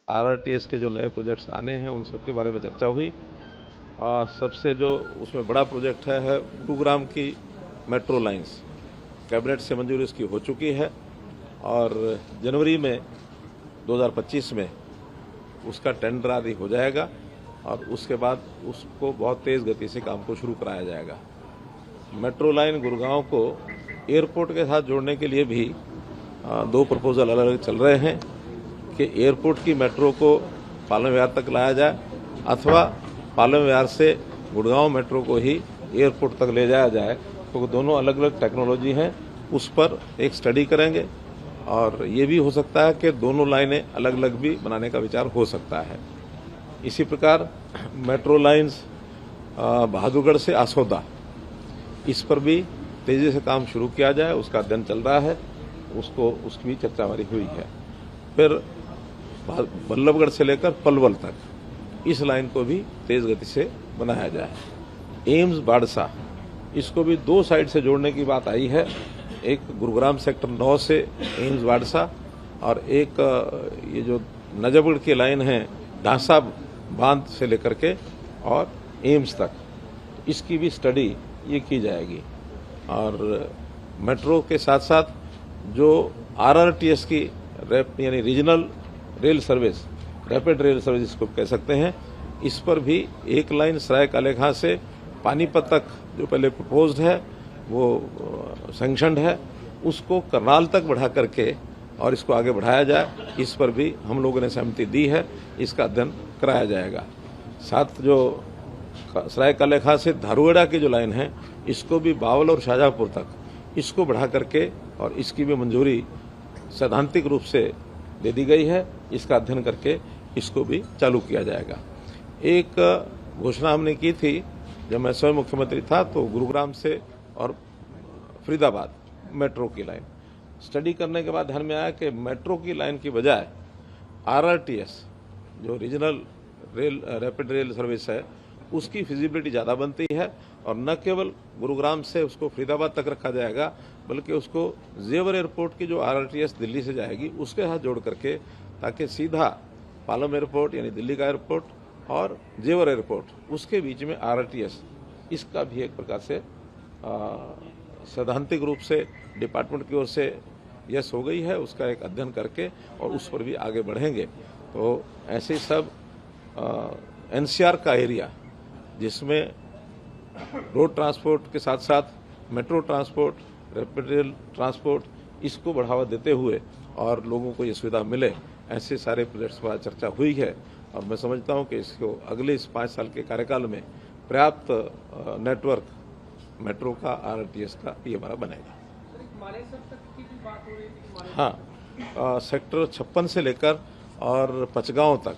RRTS के जो नए प्रोजेक्ट्स आने हैं उन सब के बारे में चर्चा हुई। और सबसे जो उसमें बड़ा प्रोजेक्ट है गुरुग्राम की मेट्रो लाइंस। कैबिनेट से मंजूरी इसकी हो चुकी है और जनवरी में 2025 में उसका टेंडर आदि हो जाएगा और उसके बाद उसको बहुत तेज़ गति से काम को शुरू कराया जाएगा। मेट्रो लाइन गुरुग्राम को एयरपोर्ट के साथ जोड़ने के लिए भी दो प्रपोजल अलग अलग चल रहे हैं कि एयरपोर्ट की मेट्रो को पालम विहार तक लाया जाए अथवा पालम विहार से गुड़गांव मेट्रो को ही एयरपोर्ट तक ले जाया जाए। तो दोनों अलग अलग टेक्नोलॉजी हैं, उस पर एक स्टडी करेंगे और ये भी हो सकता है कि दोनों लाइनें अलग अलग भी बनाने का विचार हो सकता है। इसी प्रकार मेट्रो लाइन्स बहादुरगढ़ से आसोदा, इस पर भी तेजी से काम शुरू किया जाए, उसका अध्ययन चल रहा है, उसकी भी चर्चा हमारी हुई है। फिर बल्लभगढ़ से लेकर पलवल तक इस लाइन को भी तेज गति से बनाया जाए। एम्स बाड़सा, इसको भी दो साइड से जोड़ने की बात आई है, एक गुरुग्राम सेक्टर 9 से एम्स बाड़सा और एक ये जो नजफगढ़ की लाइन है ढांसा बांध से लेकर के और एम्स तक, इसकी भी स्टडी ये की जाएगी। और मेट्रो के साथ साथ जो आरआरटीएस की यानी regional rail service, rapid rail service इसको कह सकते हैं, इस पर भी एक लाइन सराय कालेखां से पानीपत तक जो पहले प्रपोज्ड है वो सैंक्शनड है, उसको करनाल तक बढ़ा करके और इसको आगे बढ़ाया जाए, इस पर भी हम लोगों ने सहमति दी है, इसका अध्ययन कराया जाएगा। साथ जो सराय कालेखां से धारूगढ़ा की जो लाइन है, इसको भी बावल और शाहजहांपुर तक इसको बढ़ा करके और इसकी भी मंजूरी सैद्धांतिक रूप से दे दी गई है, इसका अध्ययन करके इसको भी चालू किया जाएगा। एक घोषणा हमने की थी जब मैं स्वयं मुख्यमंत्री था, तो गुरुग्राम से और फरीदाबाद मेट्रो की लाइन स्टडी करने के बाद ध्यान में आया कि मेट्रो की लाइन की बजाय आरआरटीएस जो regional rail rapid rail service है उसकी फिजिबिलिटी ज़्यादा बनती है और न केवल गुरुग्राम से उसको फरीदाबाद तक रखा जाएगा बल्कि उसको जेवर एयरपोर्ट की जो आरआरटीएस दिल्ली से जाएगी उसके साथ जोड़ करके, ताकि सीधा पालम एयरपोर्ट यानी दिल्ली का एयरपोर्ट और जेवर एयरपोर्ट उसके बीच में आरआरटीएस, इसका भी एक प्रकार से सैद्धांतिक रूप से डिपार्टमेंट की ओर से यस हो गई है, उसका एक अध्ययन करके और उस पर भी आगे बढ़ेंगे। तो ऐसे सब एनसीआर का एरिया जिसमें रोड ट्रांसपोर्ट के साथ साथ metro transport, rapid rail transport, इसको बढ़ावा देते हुए और लोगों को ये सुविधा मिले, ऐसे सारे प्रोजेक्ट्स पर चर्चा हुई है। और मैं समझता हूं कि इसको अगले इस 5 साल के कार्यकाल में पर्याप्त नेटवर्क मेट्रो का, आरआरटीएस का ये हमारा बनेगा। हाँ, सेक्टर 56 से लेकर और पचगांव तक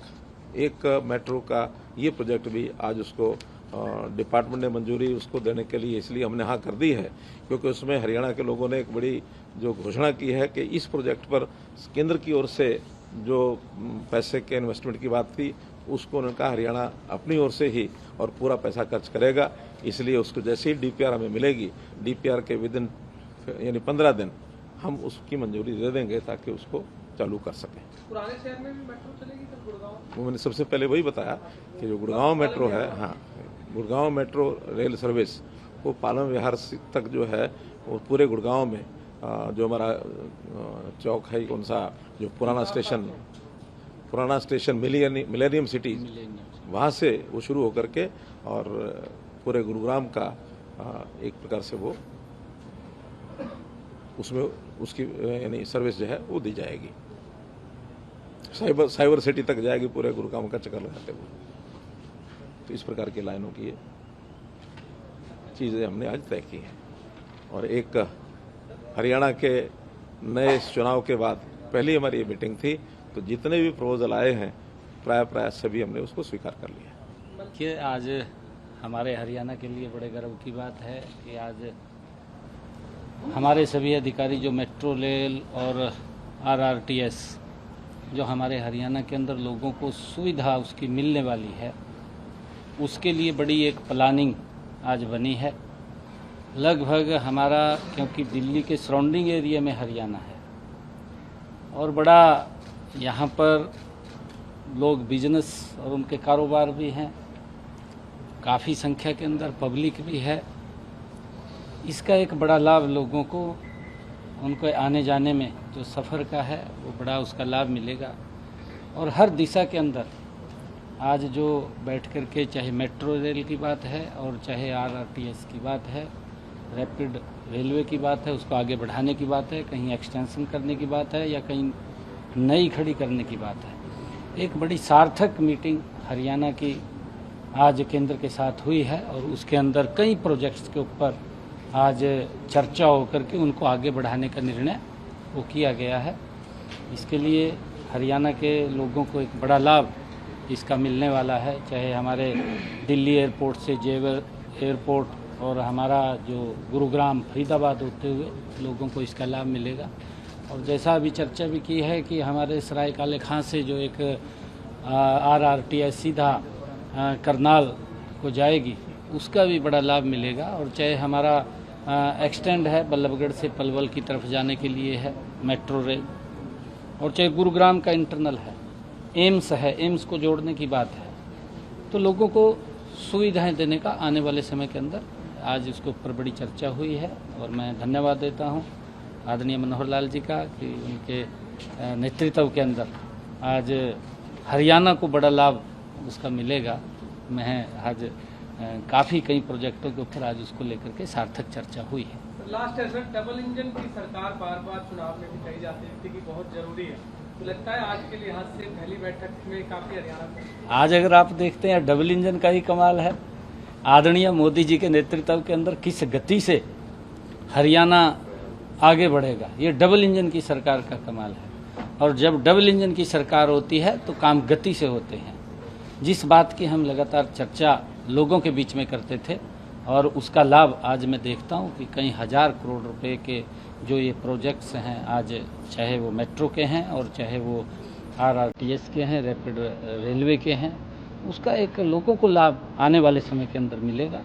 एक मेट्रो का ये प्रोजेक्ट भी आज उसको डिपार्टमेंट ने मंजूरी उसको देने के लिए इसलिए हमने हाँ कर दी है क्योंकि उसमें हरियाणा के लोगों ने एक बड़ी जो घोषणा की है कि इस प्रोजेक्ट पर केंद्र की ओर से जो पैसे के इन्वेस्टमेंट की बात थी उसको उन्होंने कहा हरियाणा अपनी ओर से ही और पूरा पैसा खर्च करेगा, इसलिए उसको जैसे ही डीपीआर हमें मिलेगी, डीपीआर के विदिन यानी 15 दिन हम उसकी मंजूरी दे देंगे ताकि उसको चालू कर सकें। पुराने शहर में भी मेट्रो चलेगी तब गुड़गांव? वो मैंने सबसे पहले वही बताया कि जो गुड़गांव मेट्रो है, हाँ, गुड़गांव मेट्रो रेल सर्विस वो पालम विहार तक जो है वो पूरे गुड़गांव में जो हमारा चौक है कौन सा, जो पुराना स्टेशन मिलेनियम सिटी, वहाँ से वो शुरू होकर के और पूरे गुरुग्राम का एक प्रकार से वो उसमें उसकी यानी सर्विस जो है वो दी जाएगी, साइबर सिटी तक जाएगी पूरे गुरुग्राम का चक्कर लगाते हुए। तो इस प्रकार की लाइनों की चीज़ें हमने आज तय की हैं। और एक हरियाणा के नए चुनाव के बाद पहली हमारी ये मीटिंग थी, तो जितने भी प्रपोजल आए हैं प्राय सभी हमने उसको स्वीकार कर लिया। कि आज हमारे हरियाणा के लिए बड़े गर्व की बात है कि आज हमारे सभी अधिकारी जो मेट्रो रेल और आरआरटीएस जो हमारे हरियाणा के अंदर लोगों को सुविधा उसकी मिलने वाली है, उसके लिए बड़ी एक प्लानिंग आज बनी है। लगभग हमारा, क्योंकि दिल्ली के सराउंडिंग एरिया में हरियाणा है और बड़ा यहाँ पर लोग बिजनेस और उनके कारोबार भी हैं, काफ़ी संख्या के अंदर पब्लिक भी है। इसका एक बड़ा लाभ लोगों को, उनको आने जाने में जो सफ़र का है वो बड़ा उसका लाभ मिलेगा। और हर दिशा के अंदर आज जो बैठ कर के चाहे मेट्रो रेल की बात है और चाहे RRTS की बात है, रैपिड रेलवे की बात है, उसको आगे बढ़ाने की बात है, कहीं एक्सटेंशन करने की बात है या कहीं नई खड़ी करने की बात है। एक बड़ी सार्थक मीटिंग हरियाणा की आज केंद्र के साथ हुई है और उसके अंदर कई प्रोजेक्ट्स के ऊपर आज चर्चा होकर के उनको आगे बढ़ाने का निर्णय वो किया गया है। इसके लिए हरियाणा के लोगों को एक बड़ा लाभ इसका मिलने वाला है, चाहे हमारे दिल्ली एयरपोर्ट से जेवर एयरपोर्ट और हमारा जो गुरुग्राम फरीदाबाद होते हुए लोगों को इसका लाभ मिलेगा। और जैसा अभी चर्चा भी की है कि हमारे सराय काले खां से जो एक RRTS सीधा करनाल को जाएगी, उसका भी बड़ा लाभ मिलेगा। और चाहे हमारा एक्सटेंड है बल्लभगढ़ से पलवल की तरफ जाने के लिए है मेट्रो रेल, और चाहे गुरुग्राम का इंटरनल है, एम्स है, एम्स को जोड़ने की बात है, तो लोगों को सुविधाएं देने का आने वाले समय के अंदर आज इसके ऊपर बड़ी चर्चा हुई है। और मैं धन्यवाद देता हूं आदरणीय मनोहर लाल जी का कि उनके नेतृत्व के अंदर आज हरियाणा को बड़ा लाभ उसका मिलेगा। मैं आज काफ़ी कई प्रोजेक्टों के ऊपर आज उसको लेकर के सार्थक चर्चा हुई है। लास्ट है सर, डबल इंजन की सरकार बार बार चुनाव में भी कही जाती है कि बहुत जरूरी है, तो लगता है आज के लिहाज से पहली बैठक में काफ़ी हरियाणा में आज अगर आप देखते हैं डबल इंजन का ही कमाल है। आदरणीय मोदी जी के नेतृत्व के अंदर किस गति से हरियाणा आगे बढ़ेगा, ये डबल इंजन की सरकार का कमाल है। और जब डबल इंजन की सरकार होती है तो काम गति से होते हैं। जिस बात की हम लगातार चर्चा लोगों के बीच में करते थे और उसका लाभ आज मैं देखता हूं कि कई हजार करोड़ रुपए के जो ये प्रोजेक्ट्स हैं, आज चाहे वो मेट्रो के हैं और चाहे वो RRTS के हैं, रैपिड रेलवे के हैं, उसका एक लोगों को लाभ आने वाले समय के अंदर मिलेगा।